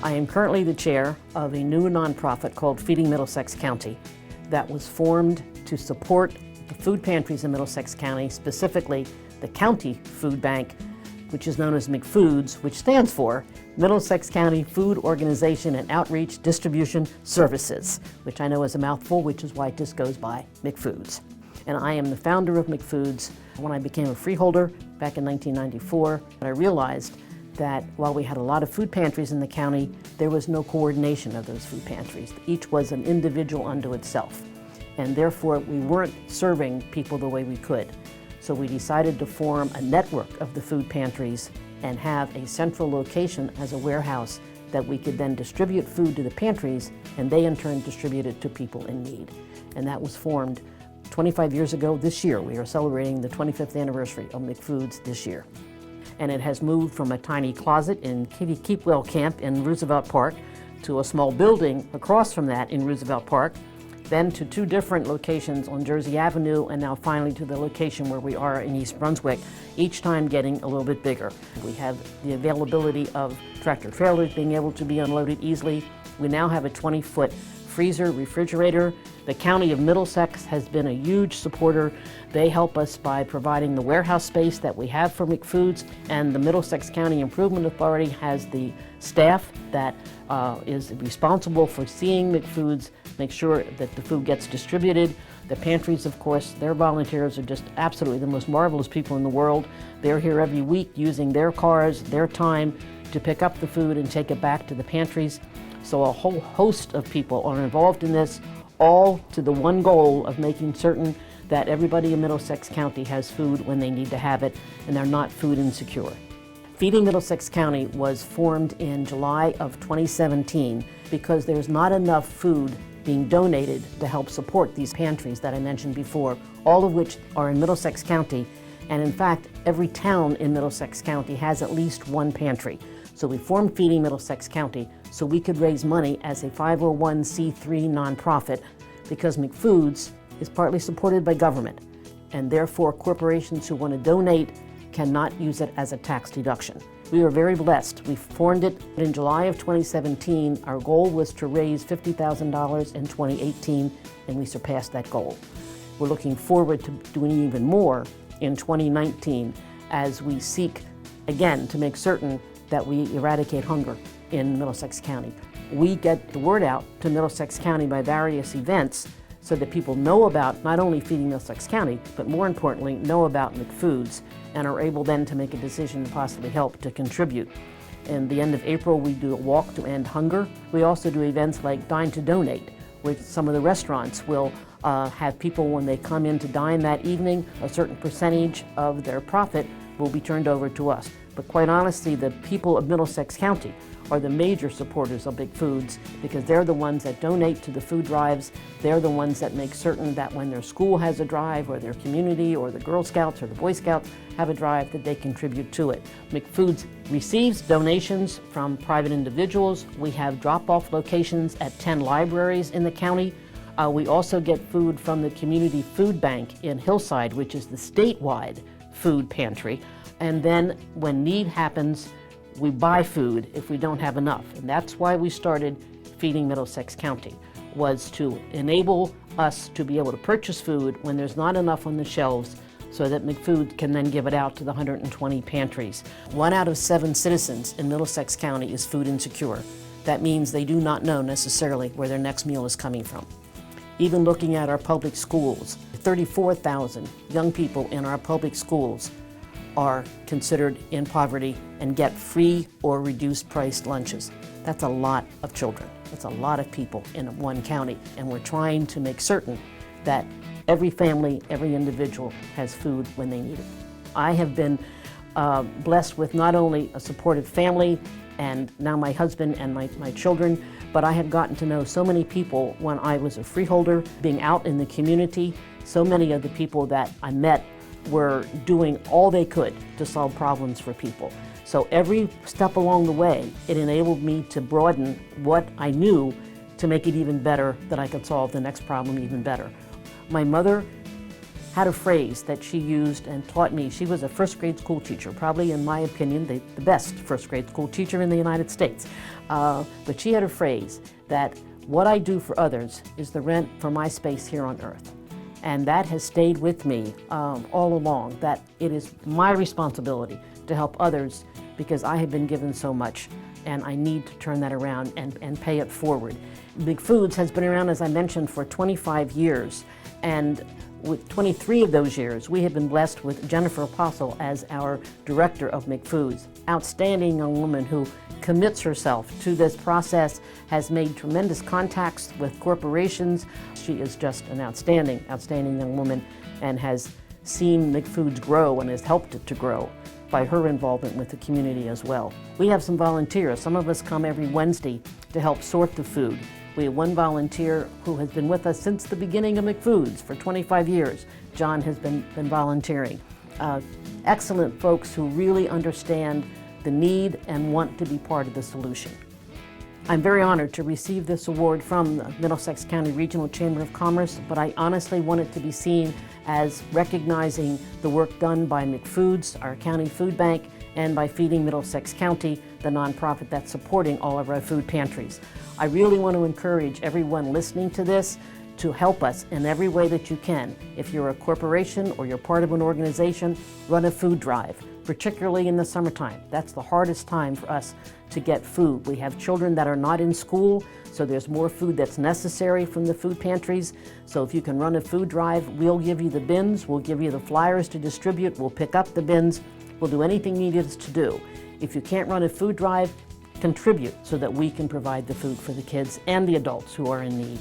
I am currently the chair of a new nonprofit called Feeding Middlesex County that was formed to support the food pantries in Middlesex County, specifically the county food bank, which is known as McFoods, which stands for Middlesex County Food Organization and Outreach Distribution Services, which I know is a mouthful, which is why it just goes by McFoods. And I am the founder of McFoods. When I became a freeholder back in 1994, I realized that while we had a lot of food pantries in the county, there was no coordination of those food pantries. Each was an individual unto itself. And therefore, we weren't serving people the way we could. So we decided to form a network of the food pantries and have a central location as a warehouse that we could then distribute food to the pantries, and they in turn distribute it to people in need. And that was formed 25 years ago this year. We are celebrating the 25th anniversary of McFoods this year. And it has moved from a tiny closet in Kitty Keepwell Camp in Roosevelt Park to a small building across from that in Roosevelt Park, then to two different locations on Jersey Avenue, and now finally to the location where we are in East Brunswick, each time getting a little bit bigger. We have the availability of tractor trailers being able to be unloaded easily. We now have a 20-foot freezer, refrigerator. The County of Middlesex has been a huge supporter. They help us by providing the warehouse space that we have for McFoods, and the Middlesex County Improvement Authority has the staff that is responsible for seeing McFoods, make sure that the food gets distributed. The pantries, of course, their volunteers are just absolutely the most marvelous people in the world. They're here every week using their cars, their time to pick up the food and take it back to the pantries. So a whole host of people are involved in this, all to the one goal of making certain that everybody in Middlesex County has food when they need to have it, and they're not food insecure. Feeding Middlesex County was formed in July of 2017 because there's not enough food being donated to help support these pantries that I mentioned before, all of which are in Middlesex County. And in fact, every town in Middlesex County has at least one pantry. So we formed Feeding Middlesex County so we could raise money as a 501c3 nonprofit, because McFoods is partly supported by government, and therefore corporations who want to donate cannot use it as a tax deduction. We were very blessed. We formed it in July of 2017. Our goal was to raise $50,000 in 2018, and we surpassed that goal. We're looking forward to doing even more in 2019 as we seek, again, to make certain that we eradicate hunger in Middlesex County. We get the word out to Middlesex County by various events so that people know about not only Feeding Middlesex County, but more importantly, know about McFoods and are able then to make a decision to possibly help to contribute. In the end of April, we do a walk to end hunger. We also do events like Dine to Donate, which some of the restaurants will have people, when they come in to dine that evening, a certain percentage of their profit will be turned over to us. But quite honestly, the people of Middlesex County are the major supporters of McFoods, because they're the ones that donate to the food drives. They're the ones that make certain that when their school has a drive, or their community, or the Girl Scouts or the Boy Scouts have a drive, that they contribute to it. McFoods receives donations from private individuals. We have drop-off locations at 10 libraries in the county. We also get food from the Community Food Bank in Hillside, which is the statewide food pantry. And then when need happens, we buy food if we don't have enough. And that's why we started Feeding Middlesex County, was to enable us to be able to purchase food when there's not enough on the shelves, so that McFoods can then give it out to the 120 pantries. 1 out of 7 citizens in Middlesex County is food insecure. That means they do not know necessarily where their next meal is coming from. Even looking at our public schools, 34,000 young people in our public schools are considered in poverty and get free or reduced priced lunches. That's a lot of children. That's a lot of people in one county, and we're trying to make certain that every family, every individual has food when they need it. I have been blessed with not only a supportive family and now my husband and my children, but I have gotten to know so many people when I was a freeholder, being out in the community. So many of the people that I met were doing all they could to solve problems for people. So every step along the way, it enabled me to broaden what I knew to make it even better, that I could solve the next problem even better. My mother had a phrase that she used and taught me. She was a first grade school teacher, probably, in my opinion, the best first grade school teacher in the United States. But she had a phrase that what I do for others is the rent for my space here on earth. And that has stayed with me all along, that it is my responsibility to help others because I have been given so much and I need to turn that around and pay it forward. McFoods has been around, as I mentioned, for 25 years. And with 23 of those years, we have been blessed with Jennifer Apostle as our director of McFoods. Outstanding young woman who commits herself to this process, has made tremendous contacts with corporations. She is just an outstanding young woman and has seen McFoods grow and has helped it to grow by her involvement with the community as well. We have some volunteers. Some of us come every Wednesday to help sort the food. We have one volunteer who has been with us since the beginning of McFoods for 25 years. John has been volunteering. Excellent folks who really understand the need and want to be part of the solution. I'm very honored to receive this award from the Middlesex County Regional Chamber of Commerce, but I honestly want it to be seen as recognizing the work done by McFoods, our county food bank, and by Feeding Middlesex County, the nonprofit that's supporting all of our food pantries. I really want to encourage everyone listening to this to help us in every way that you can. If you're a corporation or you're part of an organization, run a food drive, particularly in the summertime. That's the hardest time for us to get food. We have children that are not in school, so there's more food that's necessary from the food pantries. So if you can run a food drive, we'll give you the bins, we'll give you the flyers to distribute, we'll pick up the bins, we'll do anything needed to do. If you can't run a food drive, contribute so that we can provide the food for the kids and the adults who are in need.